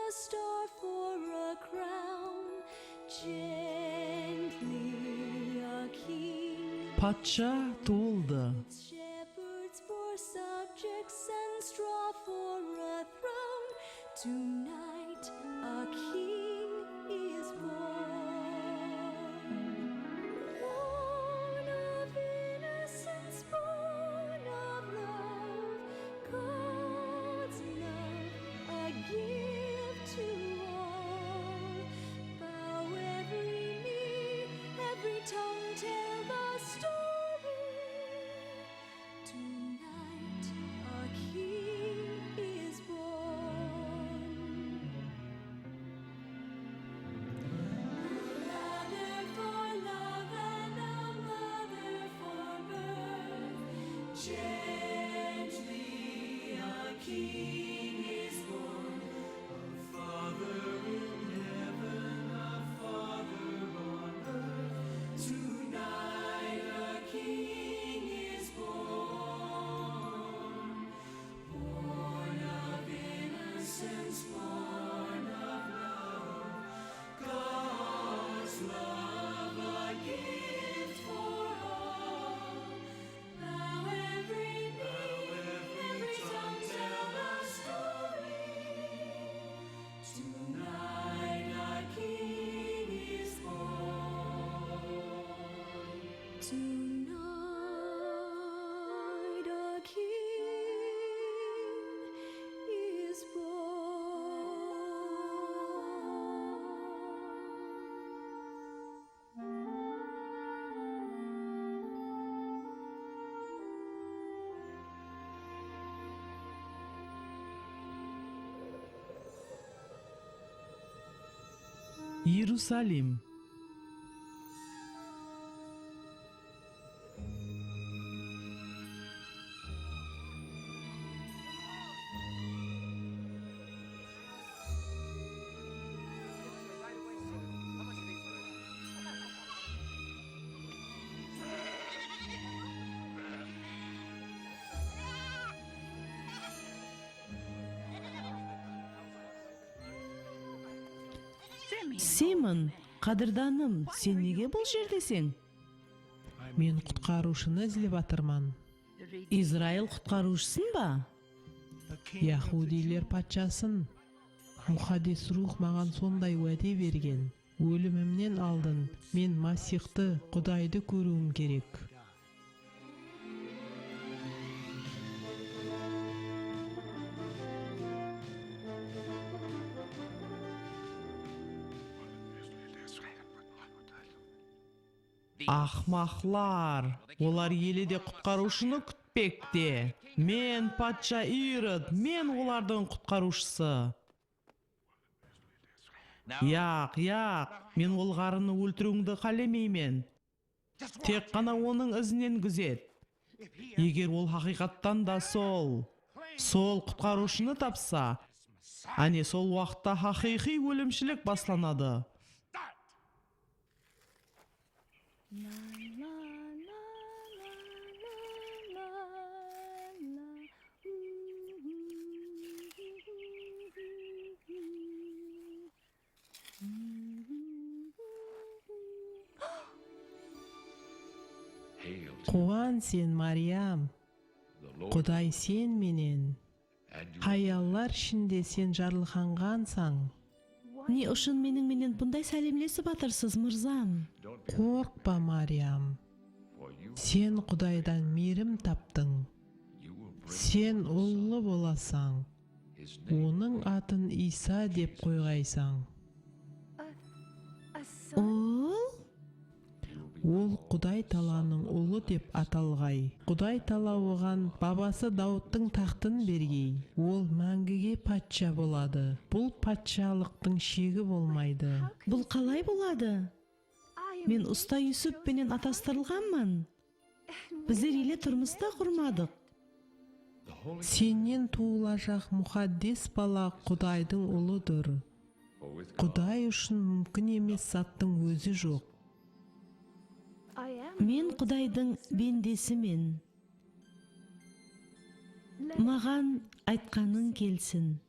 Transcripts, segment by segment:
a star for a crown, gently a king. Патша туылды. Shepherds for subjects and straw for a throne. Tonight a king is born. Born of innocence, born of love, God's love, a gift to all. Bow every knee, every tongue tell the story. Tonight a king is born. A ladder for love and a mother for birth. Gently a king is born. A father in heaven, a father on earth. Tonight a king is born. Born of innocence, born of love. God's love, a gift for all. Bow every knee, every tongue tell the story. Tonight a king is born. Tonight a king is Иерусалим. Симон, қадырданым, сен неге бұл жердесің? Мен құтқарушыны іздеп атырман. Израиль құтқарушысын ба? Яһудилер патшасын. Мұхаддис рух маған сондай уәде берген. Өлімімнен алдын мен Масихты, Құдайды көруім керек. Ахмақлар, олар еледе құтқарушыны күтпекте. Мен патша Ирод, мен олардың құтқарушысы. Яқ, мен ол қарыны өлтіруіңді қалемеймен. Тек қана оның ізінен күзет. Егер ол хақиқаттан да сол құтқарушыны тапса, әне сол уақытта хақиқи өлімшілік басланады. Қуан сен, Мариям, Құдай сен менен. Аяллар ішінде сен жарылқанғансың. Не үшін менің бұндай сәлемлесіп атырсыз, мырзам? Қорқпа, Мариям. Сен Құдайдан мейірім таптың. Сен ұлы боласың. Оның атын Иса деп қойғайсың. Ол Құдай Таланың ұлы деп аталғай. Құдай Тала оған бабасы Дауыттың тақтын бергей. Ол мәңгіге патша болады. Бұл патшалықтың шегі болмайды. Бұл қалай болады? Мен ұста Юсуп пенен атастырылғанмын. Біздер еле тұрмыста құрмадық. Сенен туылacak мұхаддес бала Құдайдың ұлыдыр. Құдай үшін мүмкін емес заттың өзі жоқ. Мен Құдайдың бендесімін. Маған айтқаның келсін.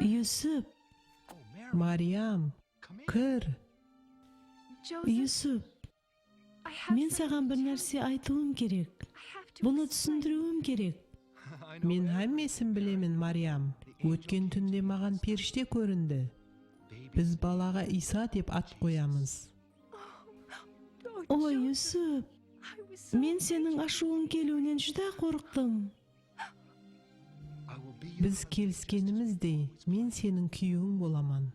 Юсуп, Мариям, кір. Юсуп, мен саған бір нәрсе айтуым керек. Бұны түсіндіруім керек. Мен әммесін білемін, Мариям. Өткен түнде маған періште көрінді. Біз балаға Иса деп ат қоямыз. Ой, Юсуп, мен сенің ашуың келуінен жүдә қорықтым. Біз келіскеніміздей, мен сенің күйеуің боламан.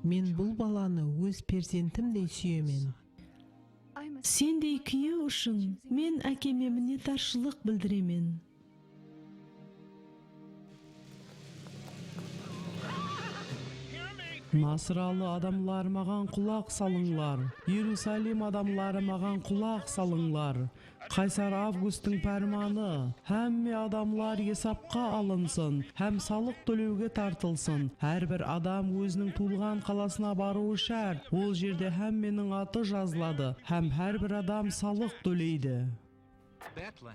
Мен бұл баланы өз перзентімдей сүйемен. Сендей күйеу үшін мен әкеме мінетаршылық білдіремен. Насралы адамлар маған құлақ салыңлар. Иерусалим адамлары маған құлақ салыңлар. Қайсар Августтың пәрманы, әмме адамлар есапқа алынсын, һәм салық төлеуге тартылсын. Әрбір адам өзінің туылған қаласына баруы шарт. Ол жерде әмменің аты жазылады, һәм әрбір адам салық төлейді.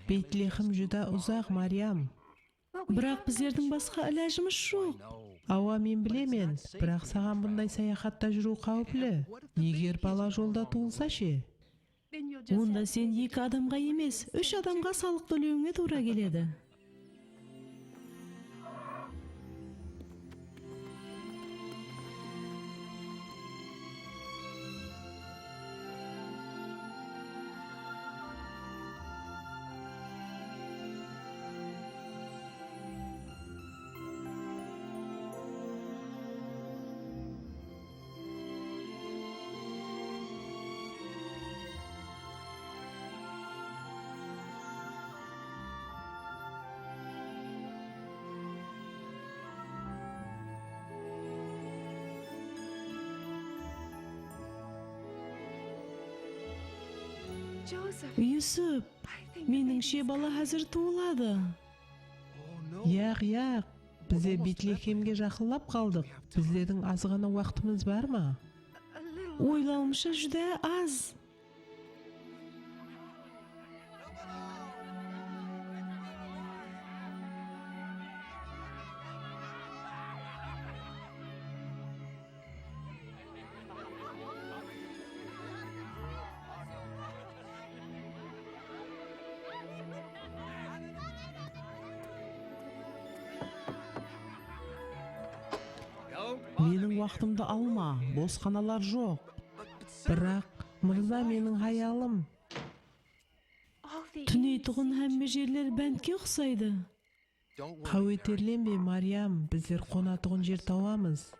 Бейтлехім жүдә ұзақ, Мариям. Бірақ біздердің басқа іләжіміз жоқ. Ауа, мен білемен, бірақ саған бұндай саяхатта жүру қауіплі. Егер бала жолда туылса ше? Онда сен 2 адамға емес, 3 адамға салық төлеуіңе тура келеді. Юсуп, меніңше бала әзір туылады. Яқ, бізде Бейтлехемге жақындап қалдық. Біздердің аз ғана уақытымыз бар ма? Ойлауымша жүдә аз. Менің уақытымды алма, босқаналар жоқ. Бірақ, мырза, менің хаялым. Түнейтұғын әмме жерлер бәндке ұқсайды. Қауетерленбе, Мариям, біздер қонатұғын жер тауамыз.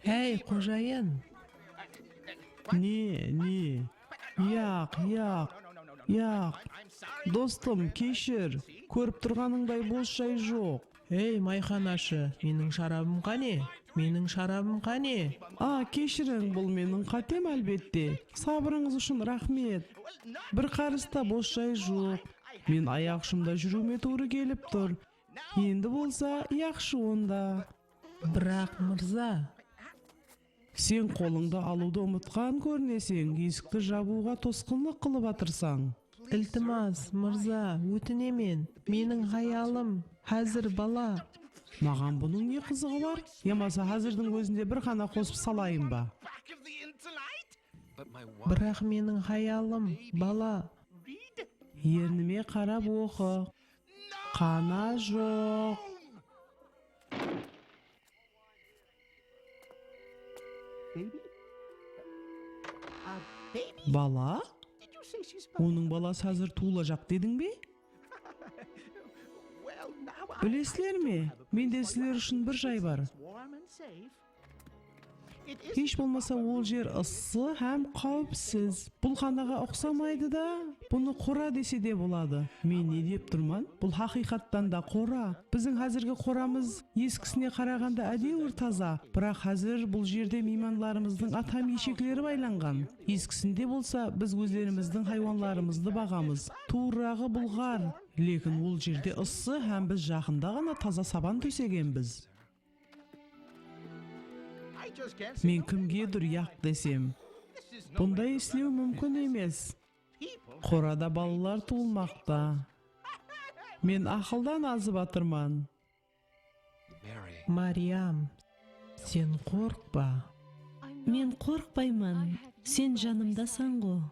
Әй, қожайын. Не? Яқ. Достым, кешір. Көріп тұрғаныңдай бос жай жоқ. Әй, майханашы, менің шарабым қане? Кешірің, бұл менің қатем әлбетте. Сабырыңыз үшін рахмет. Бір қарыста бос жай жоқ. Мен аяқ ұшымда жүруіме тура келіп тұр. Енді болса, яқшы онда. Бірақ, мырза, Сен қолыңды алуды ұмытқан көрінесің, есікті жабуға тосқынлық қылып атырсаң. Iltimos, мырза, өтінемен. Менің хаялым, әзір бала. Маған бұның не қызығы бар? Ямаса әзірдің өзінде бір қана қосып салайын ба? Бірақ менің хаялым, бала. Ерніме қарап оқы. Қана жоқ. Бала? Оның баласы әзір туылacak дедің бе? Білесілер ме? Менде сілер үшін бір жай бар. Hiç болмаса ол жер ыссы һәм қауіпсіз. Бұл ханаға ұқсамайды да, бұны қора десе де болады. Мен не деп тұрман? Бұл хақиқаттан да қора. Біздің қазіргі қорамыз ескісіне қарағанда әдеуір таза. Бірақ қазір бұл жерде меймандарымыздың ата мешеклері байланған. Ескісінде болса, біз өздеріміздің хайуанларымызды бағамыз. Турағы бұлғар. Лекін ол жерде ыссы һәм біз жақында ғана таза сабан төсегенбіз. Мен кімгедір яқ десем, бұндай істеу мүмкін емес. Қорада балалар туылмақта. Мен ақылдан азып атырман. Мариям, сен қорқпа. Мен қорқпаймын. Сен жанымдасың ғой.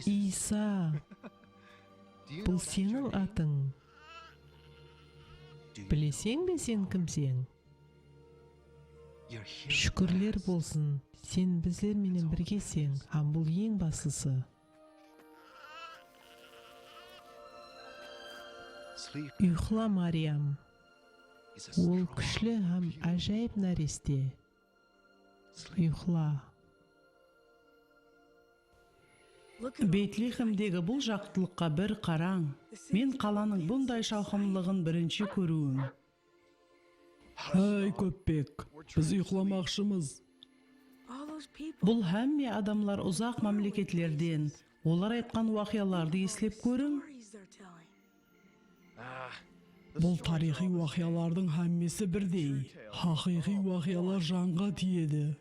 Иса, бұл сенің атың. Білесең бе сен кімсең? Шүкірлер болсын, сен біздерменен біргесең, һәм бұл ең бастысы. Ұйқыла, Мариям. Ол күшлі һәм әжайып нәресте. Ұйқыла. Бейтлихемдегі бұл жақтылыққа бір қараң. Мен қаланың бұндай шалқымлығын бірінші көруім. Ай, көпбек, біз ұйқыламақшымыз. Бұл һәмме адамлар ұзақ мемлекетлерден. Олар айтқан уақияларды еслеп көрің. Бұл тарихи уақиялардың һәммесі бірдей. Хақиқи уақиялар жанға тиеді.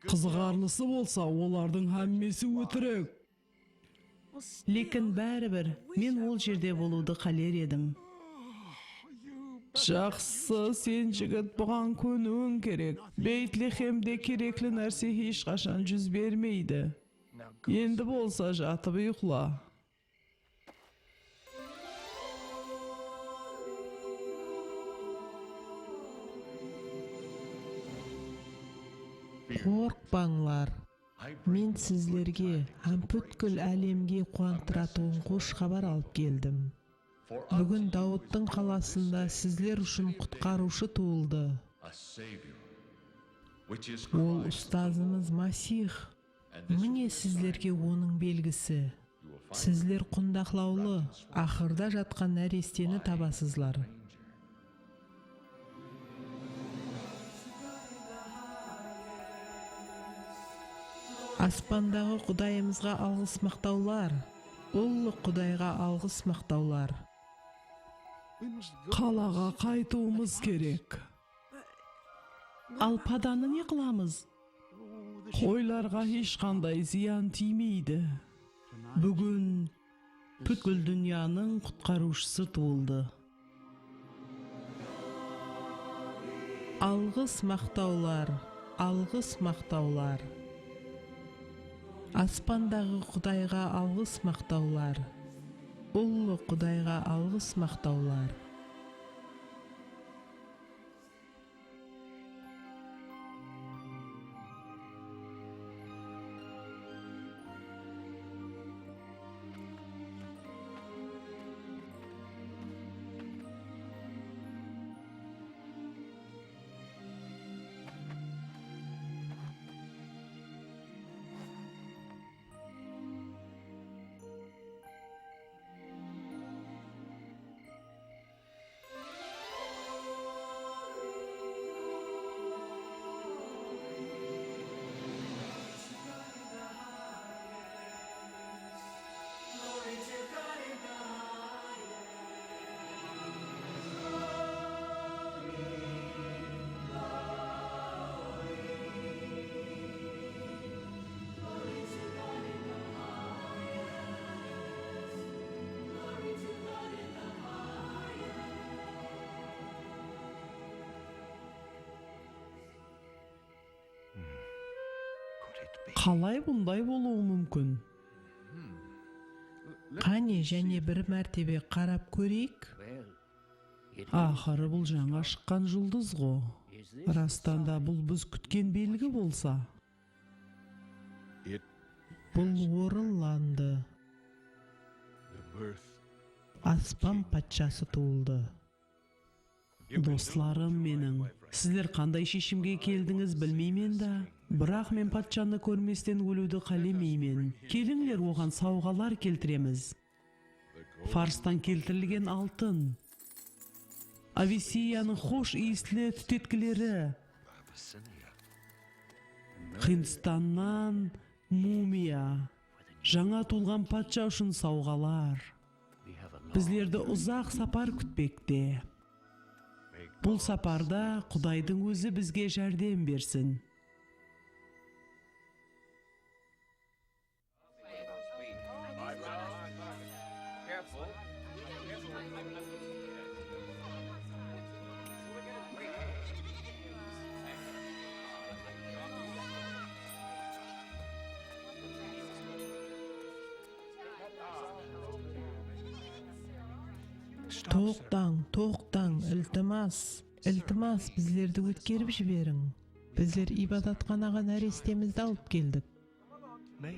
Қызығарлысы болса, олардың һәммесі өтірік. Лекін бәрібір, мен ол жерде болуды қалер едім. Жақсы, сен жігіт бұған көнуің керек. Бейтлихемде кереклі нәрсе ешқашан жүз бермейді. Енді болса жатып ұйқыла. Қорқпаңлар. Мен сізлерге һәм бүткіл әлемге қуантыратын қош хабар алып келдім. Бүгін Дауыттың қаласында сізлер үшін құтқарушы туылды. Ол ұстазымыз Масих. Міне сізлерге оның белгісі. Сізлер құндақлаулы, ақырда жатқан нәрестені табасызлар. Аспандағы Құдайымызға алғыс мақтаулар. Ұлы Құдайға алғыс мақтаулар. Қалаға қайтуымыз керек. Ал паданы не қыламыз? Қойларға ешқандай зиян тимейді. Бүгін бүткіл дүнияның құтқарушысы туылды. Алғыс мақтаулар, алғыс мақтаулар. Аспандағы Құдайға алғыс мақтаулар. Ұлы Құдайға алғыс мақтаулар. Қалай бұндай болуы мүмкін? Қане және бір мәртебе қарап көрейік. Ақыры бұл жаңа шыққан жұлдыз ғо. Растанда бұл біз күткен белгі болса. Бұл орынланды. Аспан патшасы туылды. Достарым менің, сіздер қандай шешімге келдіңіз білмеймен да, бірақ мен патшаны көрместен өлуді қалемеймін. Келіңдер оған сауғалар келтіреміз. Фарстан келтірілген алтын, Ависсияның хош иіслі түтеткілері, Хинстаннан мумия, жаңа туылған патша үшін сауғалар. Біздерді ұзақ сапар күтпекте. Бұл сапарда Құдайдың өзі бізге жәрдем берсін. Тоқтаң, ілтимас, біздерді өткеріп жіберің. Біздер ибадатханаға нәрестемізді алып келдік.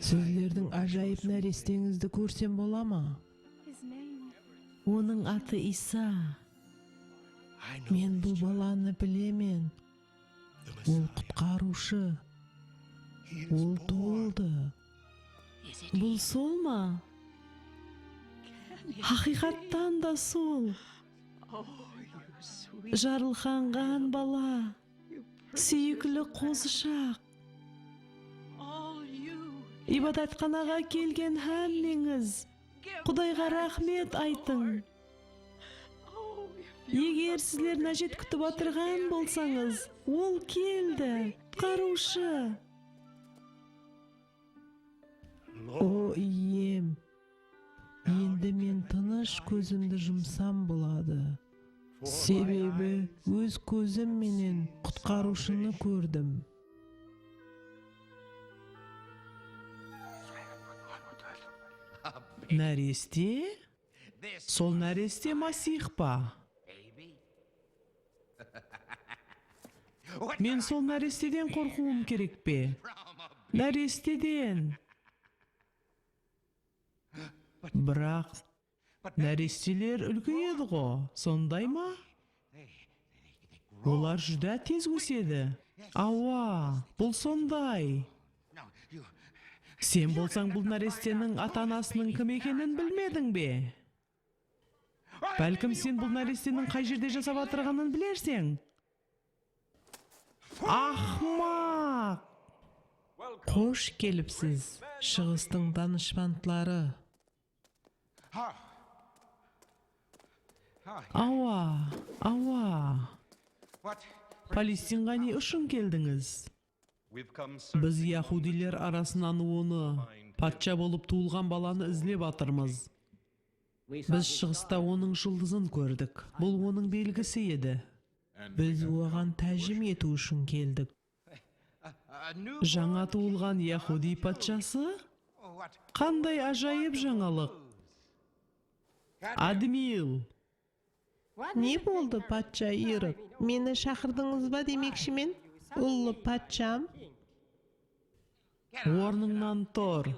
Сіздердің ажайып нәрестеңізді көрсем бола ма? Оның аты Иса. Мен бұл баланы білемен. Ол құтқарушы. Ол туылды. Бұл сол ма? Хақиқаттан да сол. Жарылқанған бала. Сүйіклі қозышақ. Ибадатханаға келген әммеңіз. Құдайға рахмет айтың. Егер сіздер нәжет күтіп отырған болсаңыз, ол келді. Құтқарушы. О, ием. Енді мен тыныш көзімді жұмсам болады. Себебі өз көзім менен құтқарушыны көрдім. Нәресте? Сол нәресте Масих па? Мен сол нәрестеден қорқуым керек пе? Нәрестеден. Бірақ нәрестелер үлкейеді ғо, сондай ма? Олар жүда тез өседі. Ауа, бұл сондай. Сен болсаң бұл нәрестенің ата-анасының кім екенін білмедің бе? Бәлкім сен бұл нәрестенің қай жерде жасап атырғанын білерсең? Ахмақ! Қош келіпсіз, шығыстың данышпантлары. Ауа. Палестинға не үшін келдіңіз? Біз яхудилер арасынан оны, патша болып туылған баланы іздеп атырмыз. Біз шығыста оның жұлдызын көрдік. Бұл оның белгісі еді. Біз оған тәжім ету үшін келдік. Жаңа туылған яхуди патшасы? Қандай ажайып жаңалық. Адмил. Не болды, патша Ирод? Мені шақырдыңыз ба демекші мен? Ұлы патшам? Орныңнан тұр.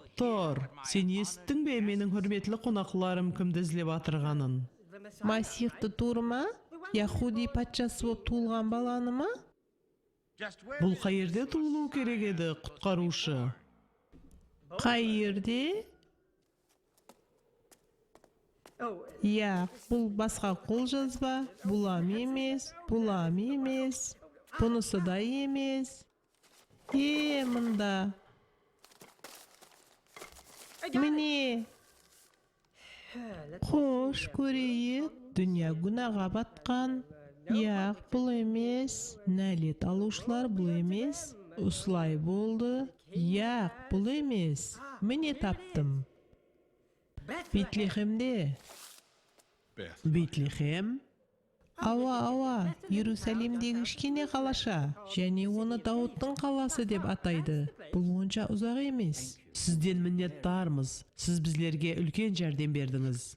Сен естің бе менің хүрметлі қонақларым кімді іздеп атырғанын? Масихты турма? Яхуди патшасы болып туылған баланы ма? Бұл қай жерде туылу керек еді, құтқарушы? Қай жерде? Бұл басқа қолжазба, бұлам емес. Бұнысы да емес. Мында. Міне. Қош көрейік, дүния күнәға батқан. Бұл емес. Нәлет алушылар бұл емес. Осылай болды. Бұл емес. Міне таптым. Бетлехемде. Бетлехем? Ава, Иерусалимдегі кішкене қалаша, және оны Дауыттың қаласы деп атайды. Бұл онша ұзақ емес. Сізден minnettarmыз. Сіз bizlerге үлкен жәрдем бердіңіз.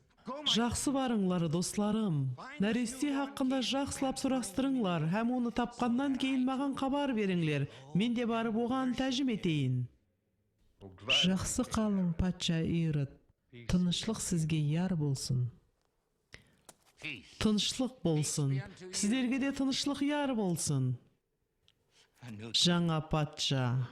Жақсы барыңлар, достарым. Нәресте хақында жақсылап сұрастырыңлар, һәм оны тапқаннан кейін маған хабар беріңлер. Мен де барып оған тәжім етейін. Жақсы қалың, патша Ирод. Тынышлық сізге яр болсын. Тынышлық болсын. Сіздерге де тынышлық яр болсын. Жаңа патша.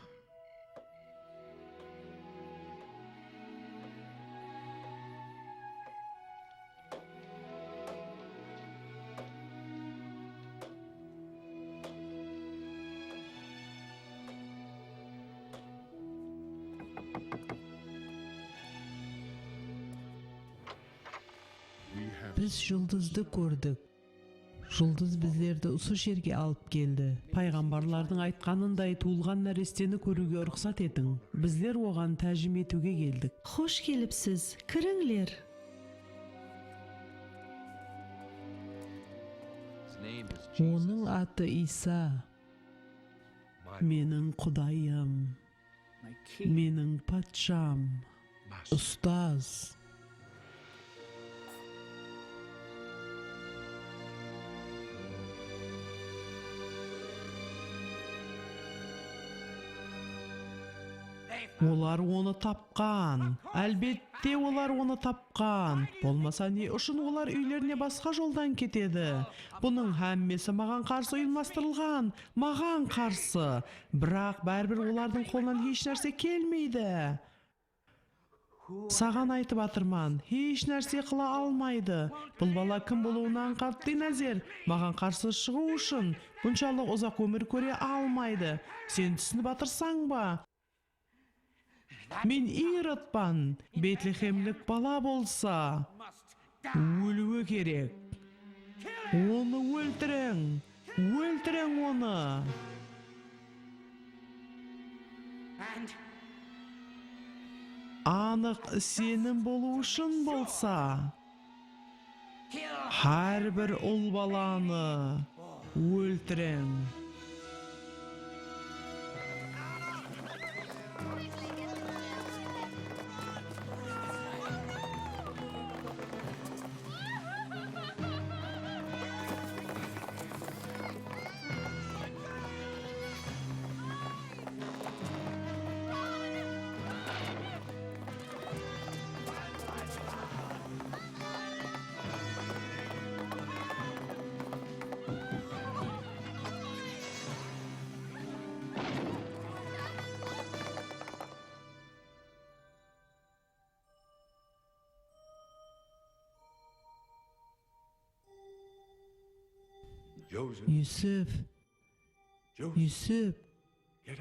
Біз жұлдызды көрдік. Жұлдыз біздерді осы жерге алып келді. Пайғамбарлардың айтқанындай туылған нәрестені көруге рұқсат етің. Біздер оған тәжім етуге келдік. Хош келіпсіз, кіріңлер. Оның аты Иса. Менің құдайым, менің патшам. Ұстаз. Олар оны тапқан. Әлбетте олар оны тапқан. Болмаса не үшін олар үйлеріне басқа жолдан кетеді? Бұның әммесі маған қарсы ұйымдастырылған, маған қарсы. Бірақ бәрібір олардың қолынан еш нәрсе келмейді. Саған айтып атырман, еш нәрсе қыла алмайды. Бұл бала кім болуынан қатты нәзер. Маған қарсы шығу үшін бұншалық ұзақ өмір көре алмайды. Сен түсініп атырсаң ба? Мен Иродпан, Бетлехемлік бала болса, өлуі керек. Оны өлтірің, өлтірің оны. Анық сенім болу үшін болса, әрбір ұл баланы өлтірің. Юсуф,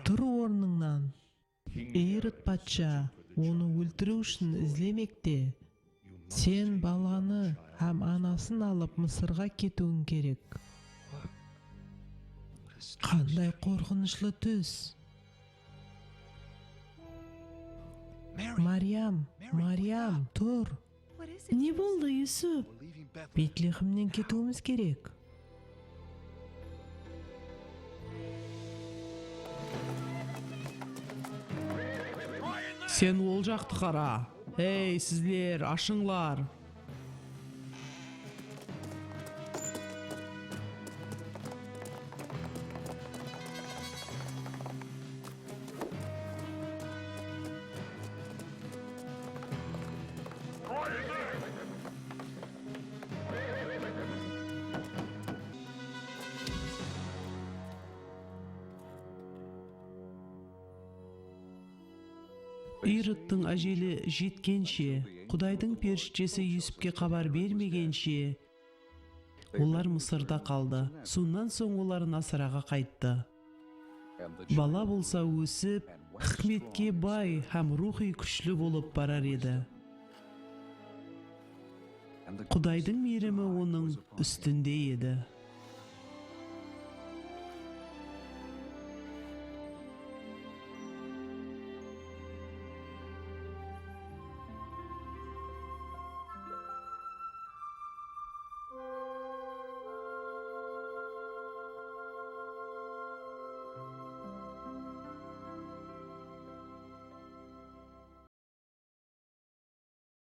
тұр орныңнан. Ирод патша оны өлтіру үшін іздемекте. Сен баланы һәм анасын алып Мысырға кетуің керек. Қандай қорқынышлы түс. Мариям, тұр. Не болды, Юсуф? Бетлехемнен кетуіміз керек. Сен ол жақты қара. Ей, сіздер, ашыңлар. Иродтың әжелі жеткенше, Құдайдың періштесі Юсупке хабар бермегенше, олар Мысырда қалды. Сонан соң олар Насыраға қайтты. Бала болса өсіп, хикметке бай һәм рухи күшлі болып барар еді. Құдайдың мейірімі оның үстінде еді.